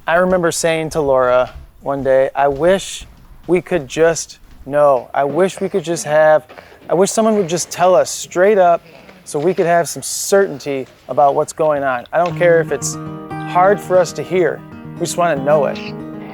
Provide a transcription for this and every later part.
I remember saying to Laura one day, I wish we could just know. I wish someone would just tell us straight up so we could have some certainty about what's going on. I don't care if it's hard for us to hear. We just want to know it.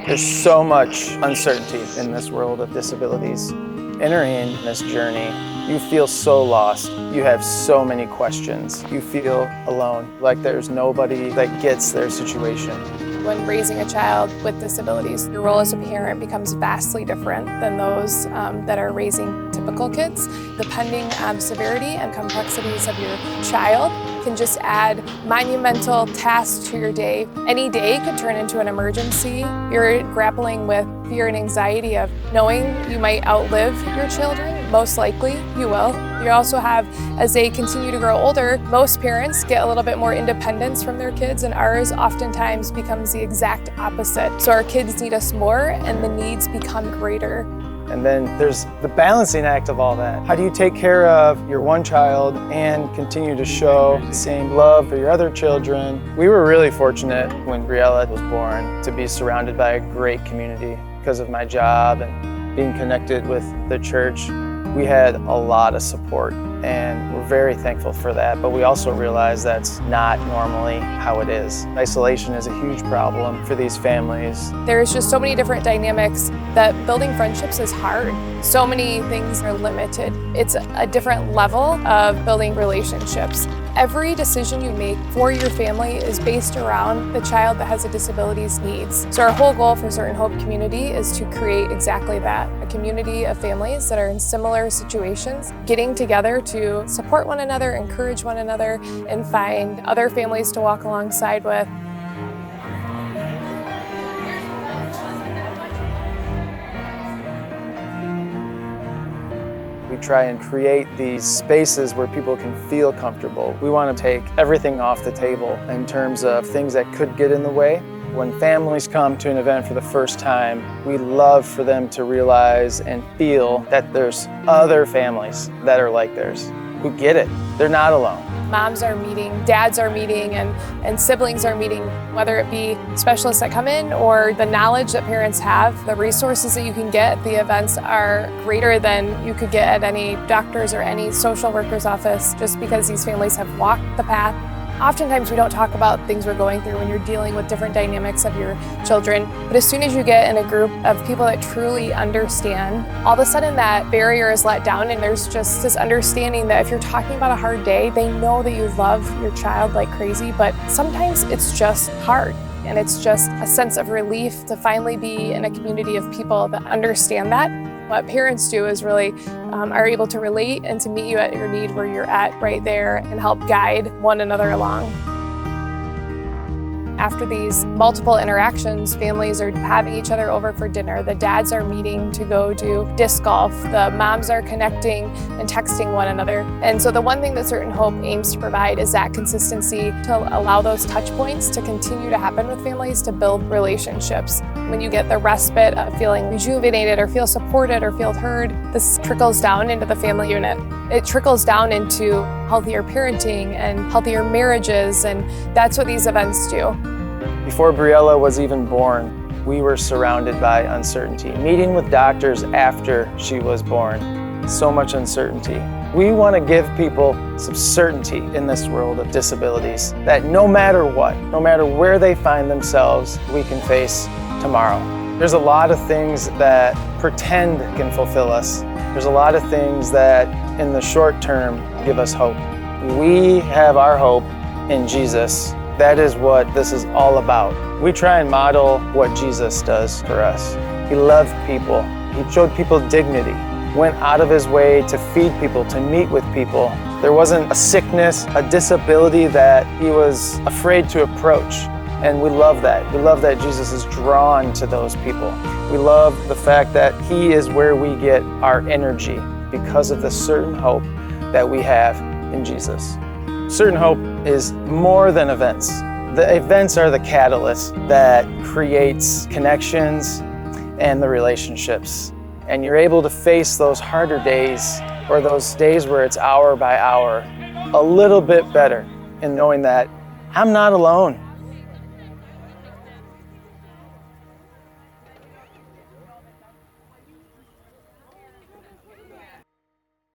There's so much uncertainty in this world of disabilities. Entering this journey, you feel so lost. You have so many questions. You feel alone, like there's nobody that gets their situation. When raising a child with disabilities, your role as a parent becomes vastly different than those that are raising typical kids. Depending on the severity and complexities of your child can just add monumental tasks to your day. Any day could turn into an emergency. You're grappling with fear and anxiety of knowing you might outlive your children. Most likely you will. You also have, as they continue to grow older, most parents get a little bit more independence from their kids, and ours oftentimes becomes the exact opposite. So our kids need us more and the needs become greater. And then there's the balancing act of all that. How do you take care of your one child and continue to show the same love for your other children? We were really fortunate when Briella was born to be surrounded by a great community because of my job and being connected with the church. We had a lot of support and we're very thankful for that, but we also realize that's not normally how it is. Isolation is a huge problem for these families. There's just so many different dynamics that building friendships is hard. So many things are limited. It's a different level of building relationships. Every decision you make for your family is based around the child that has a disability's needs. So our whole goal for Certain Hope Community is to create exactly that, a community of families that are in similar situations, getting together to support one another, encourage one another, and find other families to walk alongside with. We try and create these spaces where people can feel comfortable. We want to take everything off the table in terms of things that could get in the way. When families come to an event for the first time, we love for them to realize and feel that there's other families that are like theirs, who get it. They're not alone. Moms are meeting, dads are meeting, and siblings are meeting, whether it be specialists that come in or the knowledge that parents have. The resources that you can get at the events are greater than you could get at any doctor's or any social worker's office, just because these families have walked the path. Oftentimes we don't talk about things we're going through when you're dealing with different dynamics of your children, but as soon as you get in a group of people that truly understand, all of a sudden that barrier is let down and there's just this understanding that if you're talking about a hard day, they know that you love your child like crazy, but sometimes it's just hard. And it's just a sense of relief to finally be in a community of people that understand that. What parents do is really are able to relate and to meet you at your need where you're at right there and help guide one another along. After these multiple interactions, families are having each other over for dinner. The dads are meeting to go do disc golf. The moms are connecting and texting one another. And so the one thing that Certain Hope aims to provide is that consistency to allow those touch points to continue to happen with families to build relationships. When you get the respite of feeling rejuvenated or feel supported or feel heard, this trickles down into the family unit. It trickles down into healthier parenting and healthier marriages, and that's what these events do. Before Briella was even born, we were surrounded by uncertainty. Meeting with doctors after she was born, so much uncertainty. We want to give people some certainty in this world of disabilities, that no matter what, no matter where they find themselves, we can face tomorrow. There's a lot of things that pretend can fulfill us. There's a lot of things that in the short term give us hope. We have our hope in Jesus. That is what this is all about. We try and model what Jesus does for us. He loved people. He showed people dignity, went out of his way to feed people, to meet with people. There wasn't a sickness, a disability that he was afraid to approach. And we love that. We love that Jesus is drawn to those people. We love the fact that he is where we get our energy because of the certain hope that we have in Jesus. Certain Hope is more than events. The events are the catalyst that creates connections and the relationships. And you're able to face those harder days or those days where it's hour by hour a little bit better in knowing that I'm not alone.